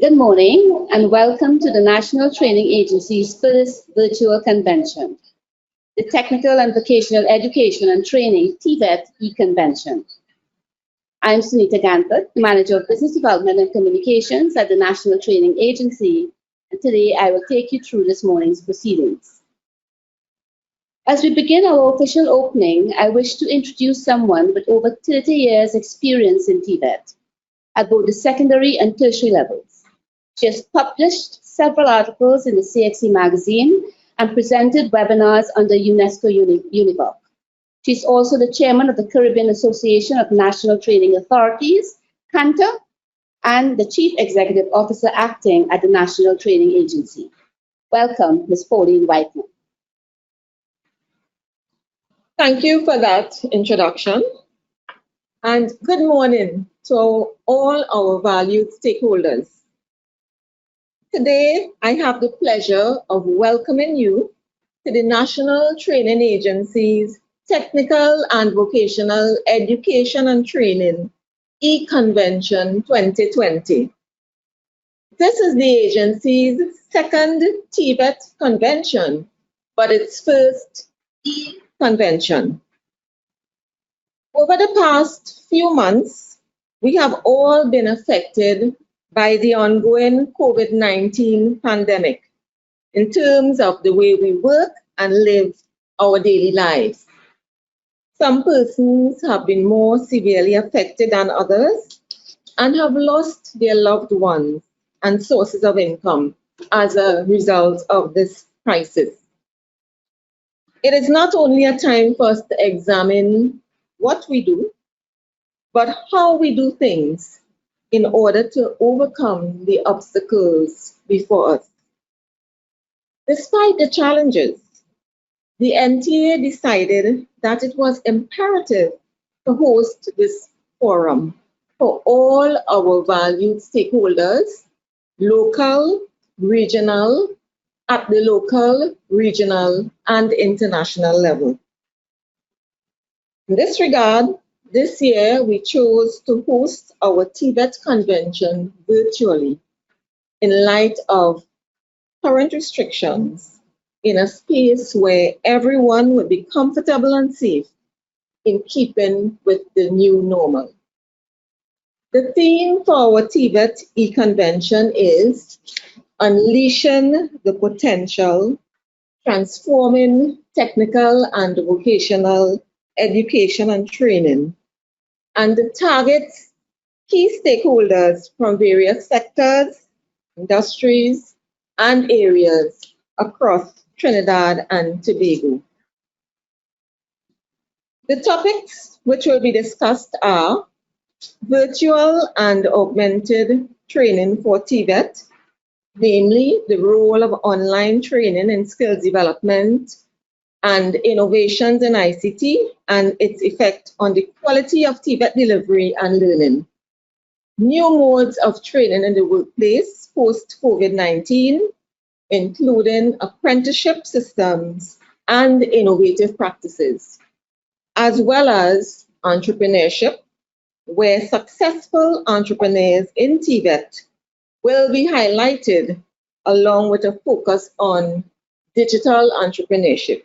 Good morning and welcome to the National Training Agency's first virtual convention, the Technical and Vocational Education and Training TVET e-Convention. I'm Sunita, Ganpat, Manager of Business Development and Communications at the National Training Agency, and today I will take you through this morning's proceedings. As we begin our official opening, I wish to introduce someone with over 30 years' experience in TVET at both the secondary and tertiary levels. She has published several articles in the CXC magazine and presented webinars under UNESCO Univoc. She's also the chairman of the Caribbean Association of National Training Authorities, CANTA, and the chief executive officer acting at the National Training Agency. Welcome, Ms. Pauline Whiteman. Thank you for that introduction. And good morning to all our valued stakeholders. Today, I have the pleasure of welcoming you to the National Training Agency's Technical and Vocational Education and Training e-Convention 2020. This is the agency's second TVET convention, but its first e-convention. Over the past few months, we have all been affected by the ongoing COVID-19 pandemic in terms of the way we work and live our daily lives. Some persons have been more severely affected than others and have lost their loved ones and sources of income as a result of this crisis. It is not only a time for us to examine what we do, but how we do things in order to overcome the obstacles before us. Despite the challenges, the NTA decided that it was imperative to host this forum for all our valued stakeholders, local, regional, at the local, regional, and international level. In this regard, this year, we chose to host our TVET convention virtually in light of current restrictions in a space where everyone would be comfortable and safe in keeping with the new normal. The theme for our TVET e-convention is Unleashing the Potential, Transforming Technical and Vocational Education and Training, and it targets key stakeholders from various sectors, industries, and areas across Trinidad and Tobago. The topics which will be discussed are virtual and augmented training for TVET, namely the role of online training in skills development and innovations in ICT and its effect on the quality of TVET delivery and learning. New modes of training in the workplace post-COVID-19, including apprenticeship systems and innovative practices, as well as entrepreneurship, where successful entrepreneurs in TVET will be highlighted along with a focus on digital entrepreneurship.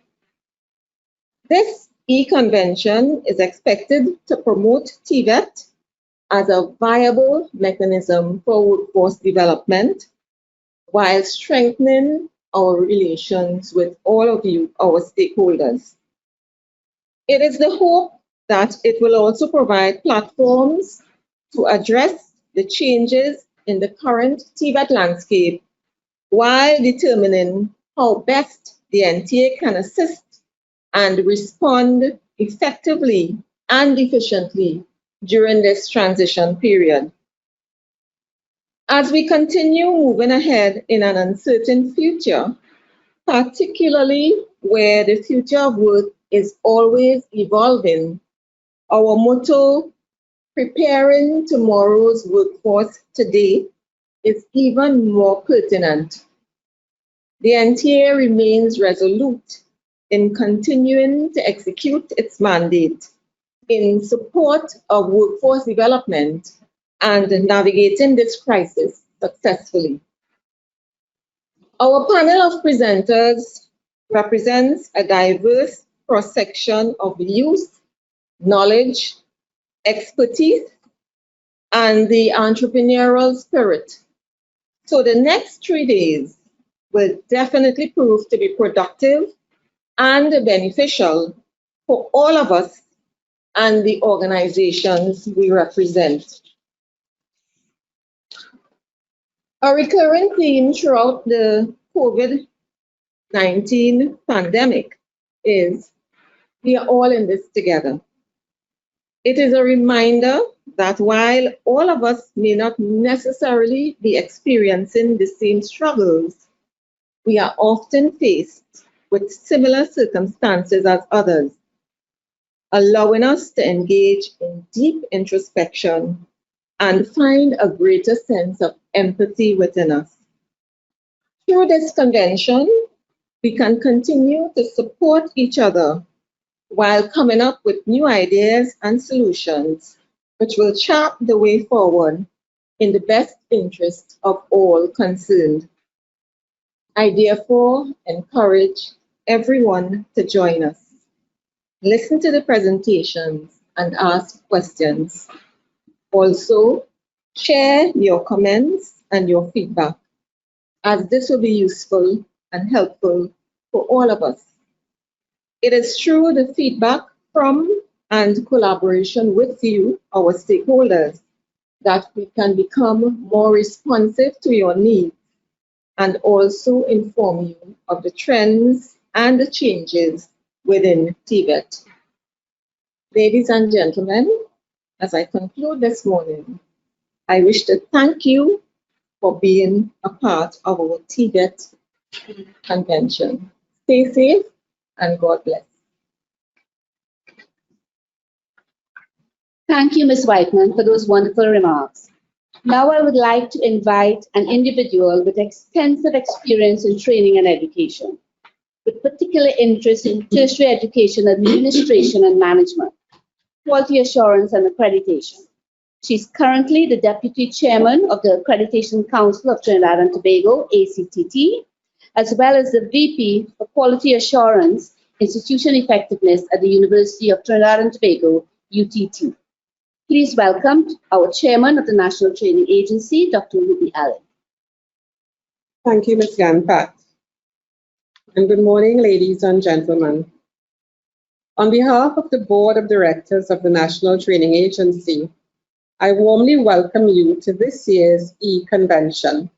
This e-convention is expected to promote TVET as a viable mechanism for workforce development while strengthening our relations with all of you, our stakeholders. It is the hope that it will also provide platforms to address the changes in the current TVET landscape while determining how best the NTA can assist and respond effectively and efficiently during this transition period. As we continue moving ahead in an uncertain future, particularly where the future of work is always evolving, our motto, preparing tomorrow's workforce today, is even more pertinent. The NTA remains resolute in continuing to execute its mandate in support of workforce development and navigating this crisis successfully. Our panel of presenters represents a diverse cross-section of youth, knowledge, expertise, and the entrepreneurial spirit. So the next 3 days will definitely prove to be productive and beneficial for all of us and the organizations we represent. A recurring theme throughout the COVID-19 pandemic is we are all in this together. It is a reminder that while all of us may not necessarily be experiencing the same struggles, we are often faced with similar circumstances as others, allowing us to engage in deep introspection and find a greater sense of empathy within us. Through this convention, we can continue to support each other while coming up with new ideas and solutions which will chart the way forward in the best interest of all concerned. I therefore encourage everyone to join us. Listen to the presentations and ask questions. Also, share your comments and your feedback, as this will be useful and helpful for all of us. It is through the feedback from and collaboration with you, our stakeholders, that we can become more responsive to your needs and also inform you of the trends and the changes within TVET. Ladies and gentlemen, as I conclude this morning, I wish to thank you for being a part of our TVET convention. Stay safe and God bless. Thank you, Ms. Whiteman, for those wonderful remarks. Now I would like to invite an individual with extensive experience in training and education, with particular interest in tertiary education administration and management, quality assurance and accreditation. She's currently the Deputy Chairman of the Accreditation Council of Trinidad and Tobago, ACTT, as well as the VP for Quality Assurance, Institution Effectiveness at the University of Trinidad and Tobago, UTT. Please welcome our Chairman of the National Training Agency, Dr. Ruby Alleyne. Thank you, Ms. Ganpat. And good morning, ladies and gentlemen. On behalf of the Board of Directors of the National Training Agency, I warmly welcome you to this year's e-convention.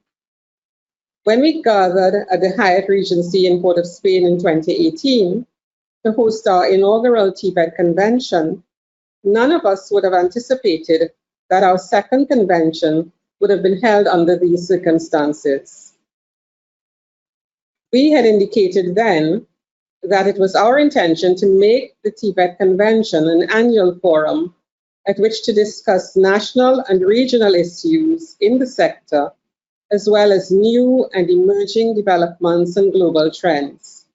When we gathered at the Hyatt Regency in Port of Spain in 2018 to host our inaugural TVET convention, none of us would have anticipated that our second convention would have been held under these circumstances. We had indicated then that it was our intention to make the TVET convention an annual forum at which to discuss national and regional issues in the sector, as well as new and emerging developments and global trends.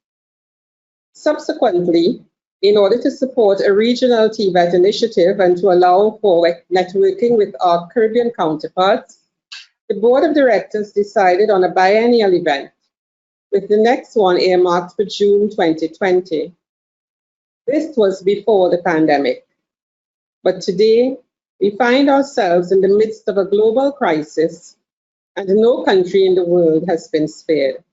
Subsequently, in order to support a regional TVET initiative and to allow for networking with our Caribbean counterparts, the Board of Directors decided on a biennial event, with the next one earmarked for June 2020. This was before the pandemic. But today, we find ourselves in the midst of a global crisis, and no country in the world has been spared.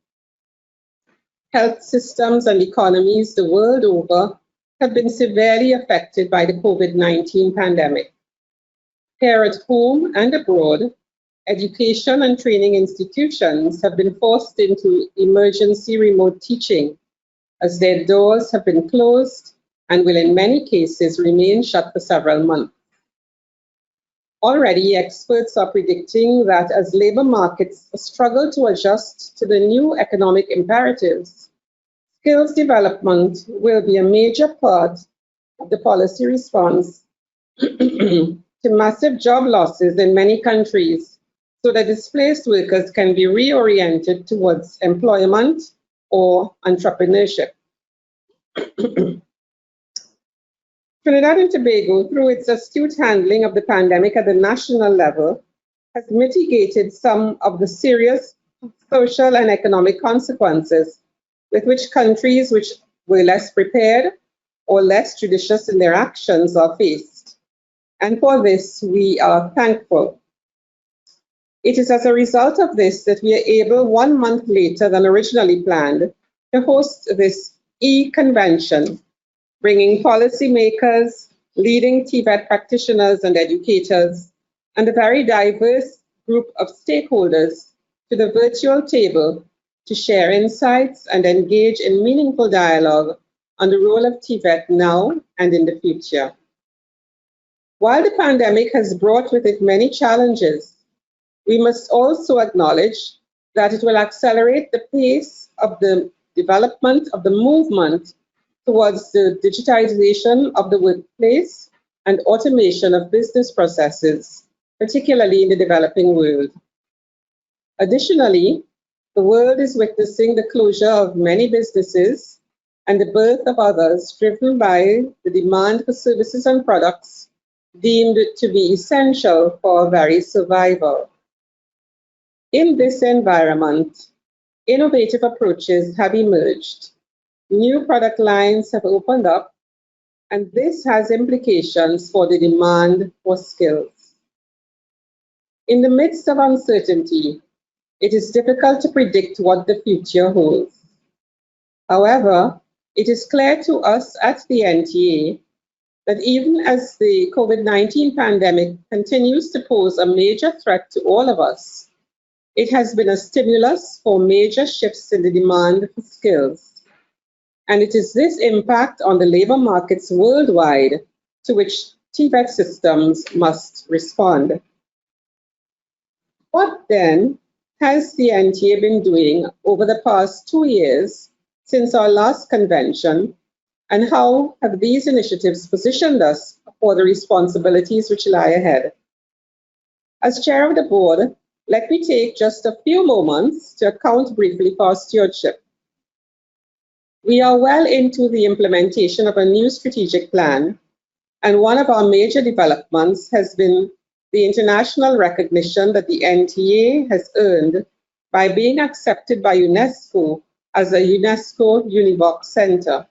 Health systems and economies the world over have been severely affected by the COVID-19 pandemic. Here at home and abroad, education and training institutions have been forced into emergency remote teaching, as their doors have been closed and will in many cases remain shut for several months. Already, experts are predicting that as labor markets struggle to adjust to the new economic imperatives, skills development will be a major part of the policy response to massive job losses in many countries, so that displaced workers can be reoriented towards employment or entrepreneurship. Trinidad and Tobago, through its astute handling of the pandemic at the national level, has mitigated some of the serious social and economic consequences with which countries which were less prepared or less judicious in their actions are faced. And for this, we are thankful. It is as a result of this that we are able, 1 month later than originally planned, to host this e-convention, bringing policymakers, leading TVET practitioners and educators, and a very diverse group of stakeholders to the virtual table to share insights and engage in meaningful dialogue on the role of TVET now and in the future. While the pandemic has brought with it many challenges, we must also acknowledge that it will accelerate the pace of the development of the movement towards the digitization of the workplace and automation of business processes, particularly in the developing world. Additionally, the world is witnessing the closure of many businesses and the birth of others driven by the demand for services and products deemed to be essential for our very survival. In this environment, innovative approaches have emerged. New product lines have opened up, and this has implications for the demand for skills. In the midst of uncertainty, it is difficult to predict what the future holds. However, it is clear to us at the NTA that even as the COVID-19 pandemic continues to pose a major threat to all of us, it has been a stimulus for major shifts in the demand for skills. And it is this impact on the labor markets worldwide to which TVET systems must respond. What then has the NTA been doing over the past 2 years since our last convention, and how have these initiatives positioned us for the responsibilities which lie ahead? As chair of the board, let me take just a few moments to account briefly for our stewardship. We are well into the implementation of a new strategic plan, and one of our major developments has been the international recognition that the NTA has earned by being accepted by UNESCO as a UNESCO Univoc Center,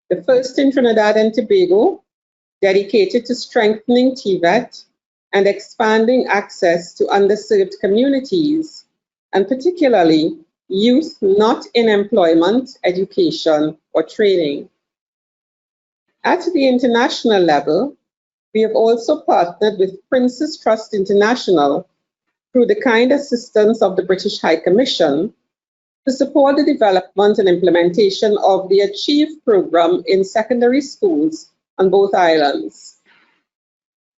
the first in Trinidad and Tobago, dedicated to strengthening TVET and expanding access to underserved communities, and particularly youth not in employment, education, or training. At the international level, we have also partnered with Prince's Trust International through the kind assistance of the British High Commission to support the development and implementation of the Achieve program in secondary schools on both islands.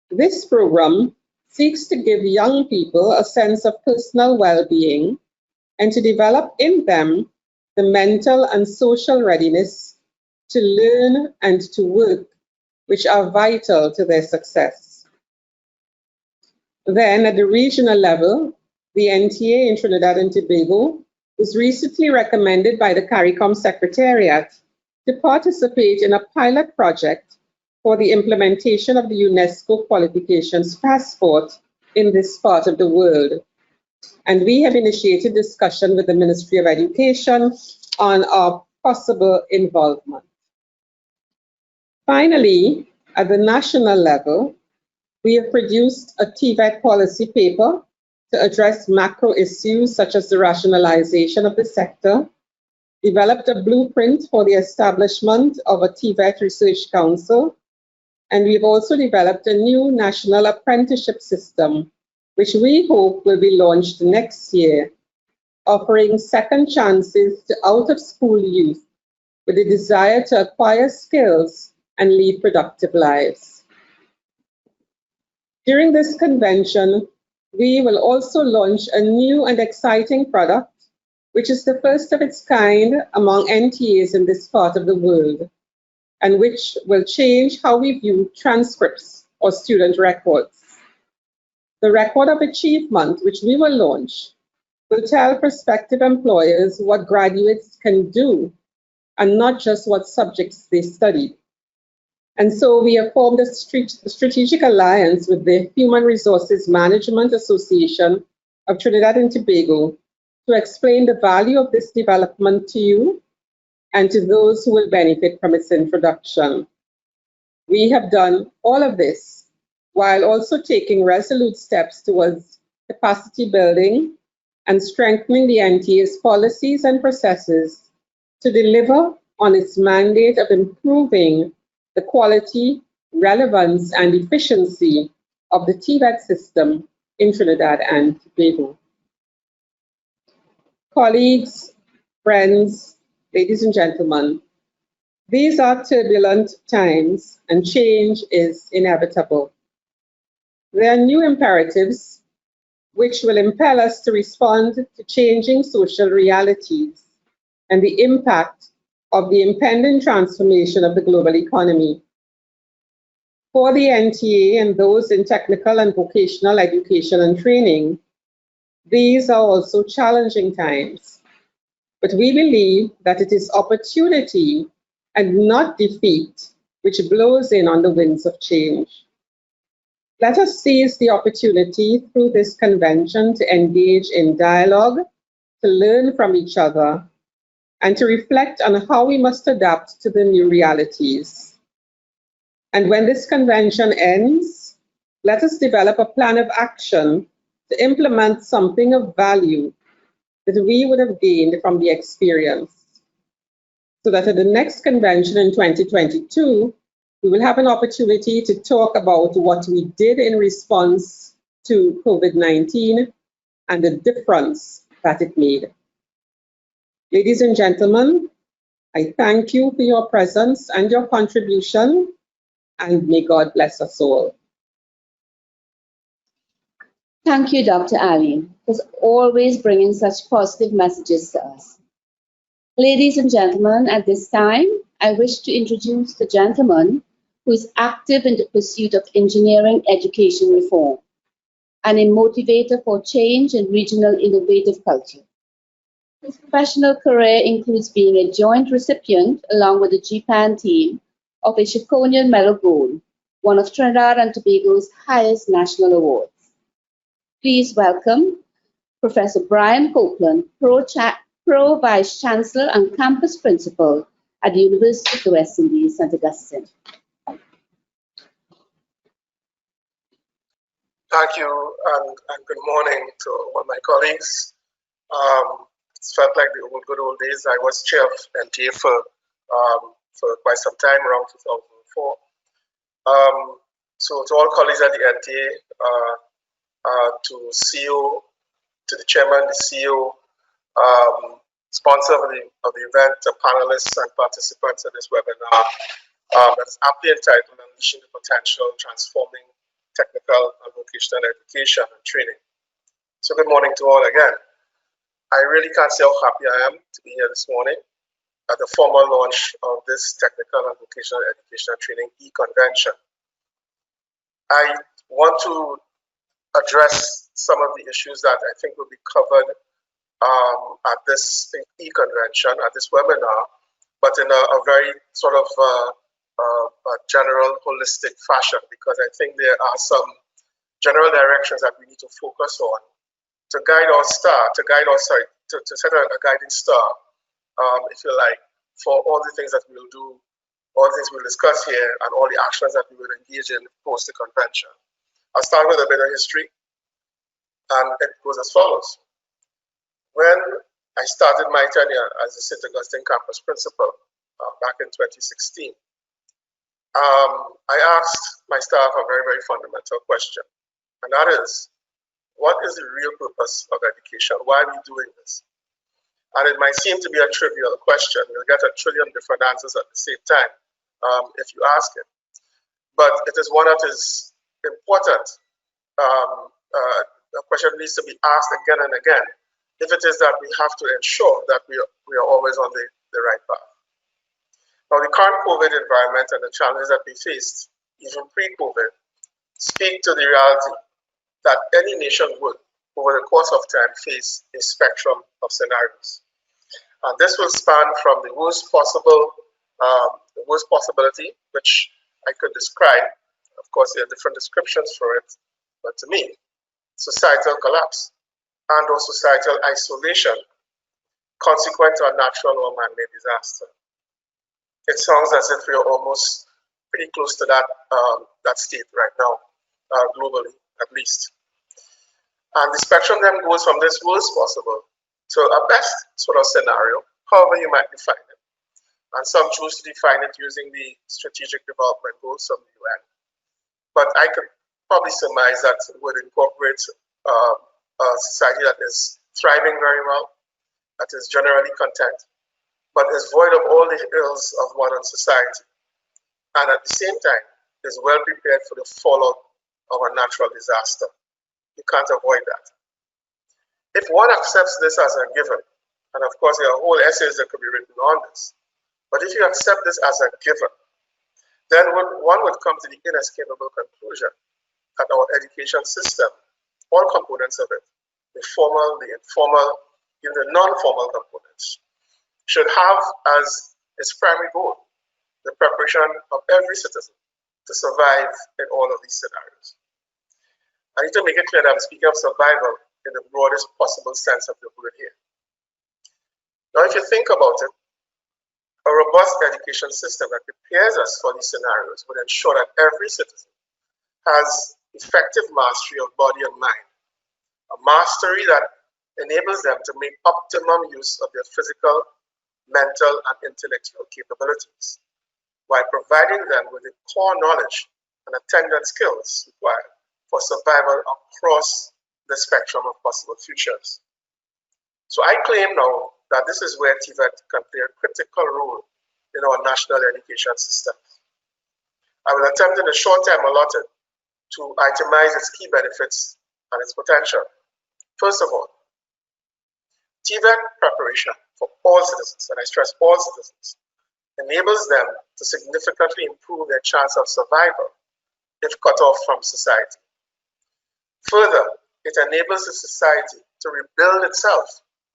This program seeks to give young people a sense of personal well-being and to develop in them the mental and social readiness to learn and to work, which are vital to their success. Then, at the regional level, the NTA in Trinidad and Tobago was recently recommended by the CARICOM Secretariat to participate in a pilot project for the implementation of the UNESCO Qualifications Passport in this part of the world. And we have initiated discussion with the Ministry of Education on our possible involvement. Finally, at the national level, we have produced a TVET policy paper to address macro issues such as the rationalization of the sector, developed a blueprint for the establishment of a TVET Research Council, and we've also developed a new national apprenticeship system, which we hope will be launched next year, offering second chances to out-of-school youth with a desire to acquire skills and lead productive lives. During this convention, we will also launch a new and exciting product, which is the first of its kind among NTAs in this part of the world, and which will change how we view transcripts or student records. The Record of Achievement, which we will launch, will tell prospective employers what graduates can do and not just what subjects they studied. And so we have formed a strategic alliance with the Human Resources Management Association of Trinidad and Tobago to explain the value of this development to you and to those who will benefit from its introduction. We have done all of this while also taking resolute steps towards capacity building and strengthening the NTA's policies and processes to deliver on its mandate of improving the quality, relevance, and efficiency of the TVET system in Trinidad and Tobago. Colleagues, friends, ladies and gentlemen, these are turbulent times and change is inevitable. There are new imperatives which will impel us to respond to changing social realities and the impact of the impending transformation of the global economy. For the NTA and those in technical and vocational education and training, these are also challenging times. But we believe that it is opportunity and not defeat which blows in on the winds of change. Let us seize the opportunity through this convention to engage in dialogue, to learn from each other, and to reflect on how we must adapt to the new realities. And when this convention ends, let us develop a plan of action to implement something of value that we would have gained from the experience, so that at the next convention in 2022, we will have an opportunity to talk about what we did in response to COVID-19 and the difference that it made. Ladies and gentlemen, I thank you for your presence and your contribution, and may God bless us all. Thank you, Dr. Alleyne, for always bringing such positive messages to us. Ladies and gentlemen, at this time, I wish to introduce the gentleman who is active in the pursuit of engineering education reform and a motivator for change in regional innovative culture. His professional career includes being a joint recipient, along with the GPAN team, of a Chiconian Medal Gold, one of Trinidad and Tobago's highest national awards. Please welcome Professor Brian Copeland, Pro-Vice-Chancellor and Campus Principal at the University of the West Indies, St. Augustine. Thank you, and good morning to all my colleagues. It felt like the good old days. I was chair of NTA for quite some time, around 2004. So to all colleagues at the NTA, to CEO, to the chairman, the CEO, sponsor of the event, the panelists and participants in this webinar, that's aptly entitled Unleashing the Potential, Transforming Technical and Vocational Education and Training. So good morning to all again. I really can't say how happy I am to be here this morning at the formal launch of this Technical and Vocational Education and Training e-convention. I want to address some of the issues that I think will be covered at this e-convention, at this webinar, but in a very sort of a general, holistic fashion, because I think there are some general directions that we need to focus on to guide our star, to set a guiding star, if you like, for all the things that we will do, all the things we'll discuss here, and all the actions that we will engage in post the convention. I'll start with a bit of history, and it goes as follows. When I started my tenure as the St. Augustine campus principal back in 2016, I asked my staff a very, very fundamental question, and that is, what is the real purpose of education? Why are we doing this? And it might seem to be a trivial question. You'll get a trillion different answers at the same time if you ask it. But it is one that is important. The question needs to be asked again and again, if it is that we have to ensure that we are always on the right path. Now, the current COVID environment and the challenges that we faced, even pre-COVID, speak to the reality that any nation would, over the course of time, face a spectrum of scenarios. And this will span from the worst possibility, which I could describe, of course there are different descriptions for it, but to me, societal collapse and or societal isolation consequent to a natural or man-made disaster. It sounds as if we are almost pretty close to that state right now, globally at least. And the spectrum then goes from this worst possible to a best sort of scenario, however you might define it. And some choose to define it using the Strategic Development Goals from the UN. But I could probably surmise that it would incorporate a society that is thriving very well, that is generally content, but is void of all the ills of modern society, and at the same time is well prepared for the fallout of a natural disaster. You can't avoid that. If one accepts this as a given, and of course there are whole essays that could be written on this, but if you accept this as a given, then one would come to the inescapable conclusion that our education system, all components of it, the formal, the informal, even the non-formal components, should have as its primary goal the preparation of every citizen to survive in all of these scenarios. I need to make it clear that I'm speaking of survival in the broadest possible sense of the word here. Now, if you think about it, a robust education system that prepares us for these scenarios would ensure that every citizen has effective mastery of body and mind, a mastery that enables them to make optimum use of their physical, mental, and intellectual capabilities, while providing them with the core knowledge and attendant skills required for survival across the spectrum of possible futures. So I claim now that this is where TVET can play a critical role in our national education system. I will attempt in the short time allotted to itemize its key benefits and its potential. First of all, TVET preparation for all citizens, and I stress all citizens, enables them to significantly improve their chance of survival if cut off from society. Further, it enables the society to rebuild itself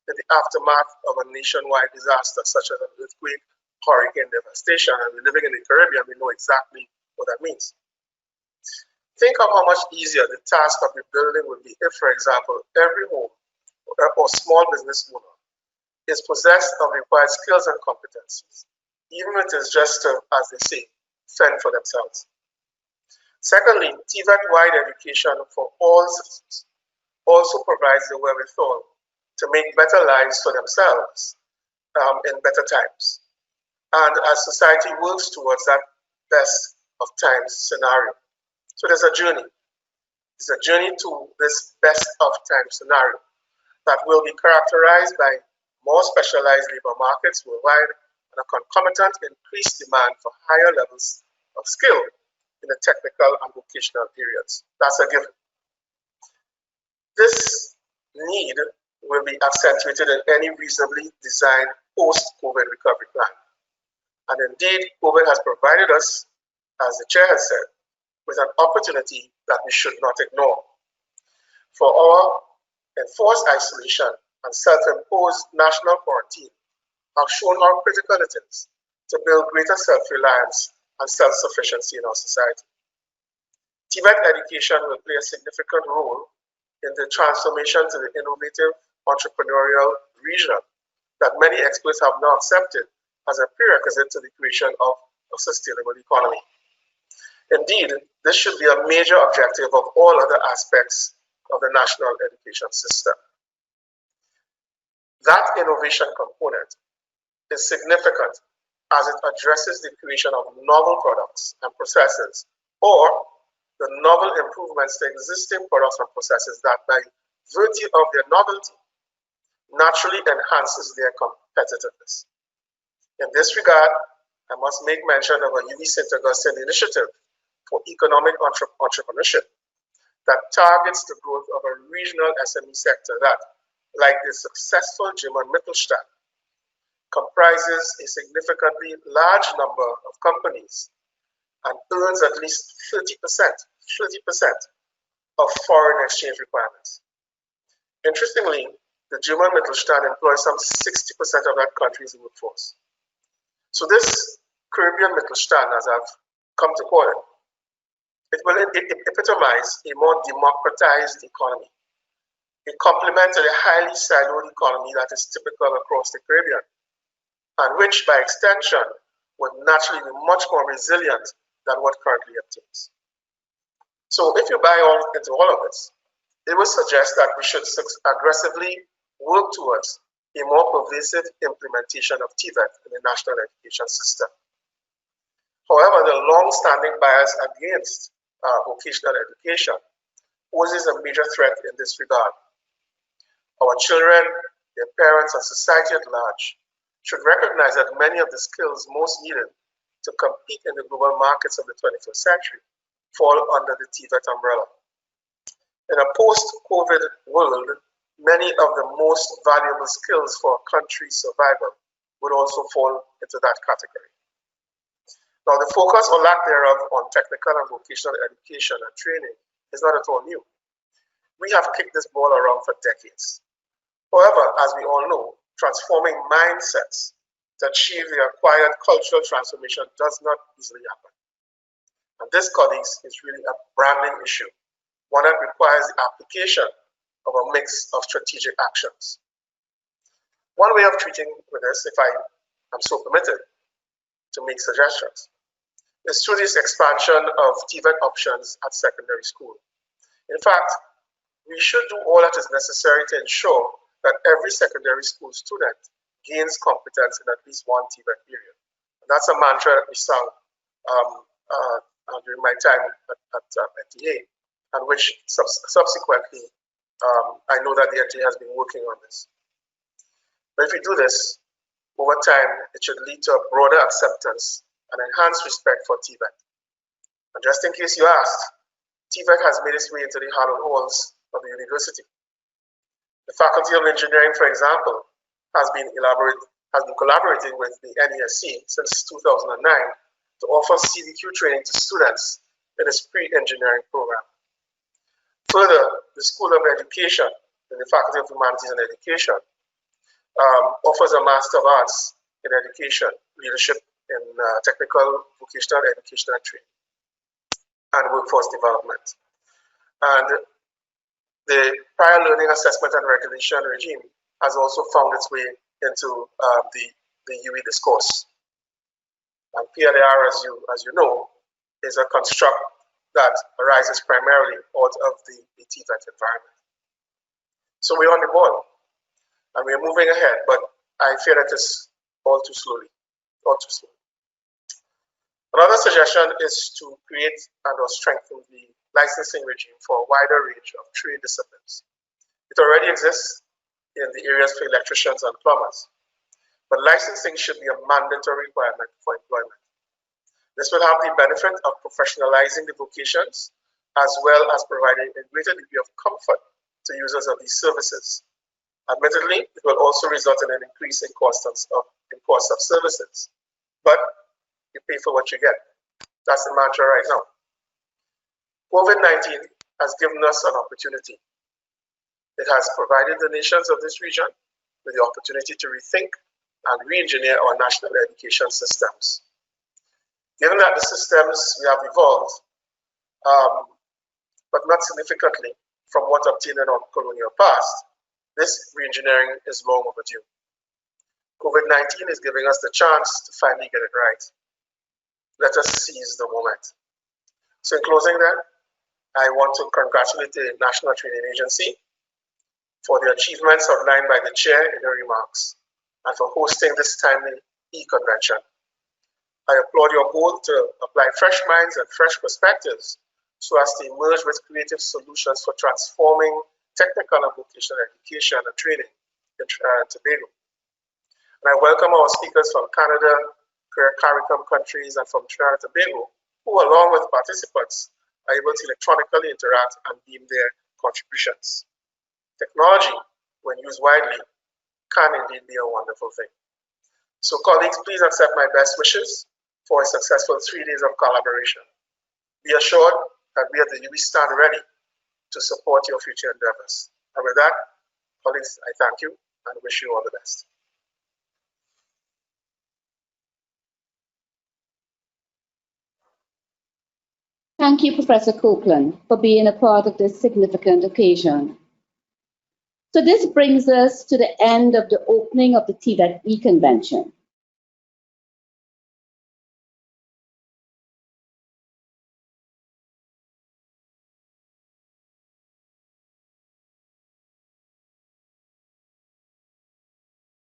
in the aftermath of a nationwide disaster such as an earthquake, hurricane devastation, and we're living in the Caribbean, we know exactly what that means. Think of how much easier the task of rebuilding would be if, for example, every home or small business owner is possessed of required skills and competencies, even if it is just to, as they say, fend for themselves. Secondly, TVET-wide education for all citizens also provides the wherewithal to make better lives for themselves in better times, and as society works towards that best of times scenario. So there's a journey. It's a journey to this best of times scenario that will be characterized by more specialized labor markets worldwide and a concomitant increased demand for higher levels of skill in the technical and vocational areas. That's a given. This need will be accentuated in any reasonably designed post-COVID recovery plan. And indeed, COVID has provided us, as the chair has said, with an opportunity that we should not ignore. For our enforced isolation and self-imposed national quarantine have shown how critical it is to build greater self-reliance and self-sufficiency in our society. TVET education will play a significant role in the transformation to the innovative, entrepreneurial region that many experts have now accepted as a prerequisite to the creation of a sustainable economy. Indeed, this should be a major objective of all other aspects of the national education system. That innovation component is significant as it addresses the creation of novel products and processes, or the novel improvements to existing products and processes that, by virtue of their novelty, naturally enhances their competitiveness. In this regard, I must make mention of a UV St. Augustine initiative for economic entrepreneurship that targets the growth of a regional SME sector that, like the successful German Mittelstand, comprises a significantly large number of companies and earns at least 30% of foreign exchange requirements. Interestingly, the German Mittelstand employs some 60% of that country's workforce. So this Caribbean Mittelstand, as I've come to call it. It will epitomize a more democratized economy, a complement to the highly siloed economy that is typical across the Caribbean, and which, by extension, would naturally be much more resilient than what currently obtains. So if you buy into all of this, it would suggest that we should aggressively work towards a more pervasive implementation of TVET in the national education system. However, the long-standing bias against vocational education poses a major threat in this regard. Our children, their parents, and society at large should recognize that many of the skills most needed to compete in the global markets of the 21st century fall under the TVET umbrella. In a post-COVID world, many of the most valuable skills for a country's survival would also fall into that category. Now, the focus or lack thereof on technical and vocational education and training is not at all new. We have kicked this ball around for decades. However, as we all know, transforming mindsets to achieve the acquired cultural transformation does not easily happen. And this, colleagues, is really a branding issue, one that requires the application of a mix of strategic actions. One way of treating with this, if I am so permitted to make suggestions, is through this expansion of TVET options at secondary school. In fact, we should do all that is necessary to ensure that every secondary school student gains competence in at least one TVET period. And that's a mantra that we sang during my time at NTA, and which subsequently I know that the NTA has been working on this. But if we do this, over time, it should lead to a broader acceptance and enhanced respect for TVET. And just in case you asked, TVET has made its way into the hallowed halls of the university. The Faculty of Engineering, for example, has been collaborating with the NESC since 2009 to offer CDQ training to students in its pre-engineering program. Further, the School of Education in the Faculty of Humanities and Education offers a Master of Arts in Education, Leadership in Technical Vocational Education and Training, and Workforce Development. And the prior learning assessment and recognition regime has also found its way into the UE discourse. And PLAR, as you know, is a construct that arises primarily out of the TVET environment. So we're on the ball, and we're moving ahead, but I fear that it's all too slowly. Another suggestion is to create and or strengthen the licensing regime for a wider range of trade disciplines. It already exists in the areas for electricians and plumbers, but licensing should be a mandatory requirement for employment. This will have the benefit of professionalizing the vocations, as well as providing a greater degree of comfort to users of these services. Admittedly, it will also result in an increase in cost of services, but you pay for what you get. That's the mantra right now. COVID-19 has given us an opportunity. It has provided the nations of this region with the opportunity to rethink and re-engineer our national education systems. Given that the systems we have evolved, but not significantly from what obtained in our colonial past, this re-engineering is long overdue. COVID-19 is giving us the chance to finally get it right. Let us seize the moment. So in closing then, I want to congratulate the National Training Agency for the achievements outlined by the chair in her remarks and for hosting this timely e-convention. I applaud your goal to apply fresh minds and fresh perspectives so as to emerge with creative solutions for transforming technical and vocational education and training in Trinidad and Tobago. And I welcome our speakers from Canada, CARICOM countries, and from Trinidad and Tobago, who along with participants are able to electronically interact and beam their contributions. Technology, when used widely, can indeed be a wonderful thing. So colleagues, please accept my best wishes for a successful 3 days of collaboration. Be assured that we at the UE stand ready to support your future endeavors. And with that, colleagues, I thank you and wish you all the best. Thank you, Professor Copeland, for being a part of this significant occasion. So this brings us to the end of the opening of the TVET E-Convention.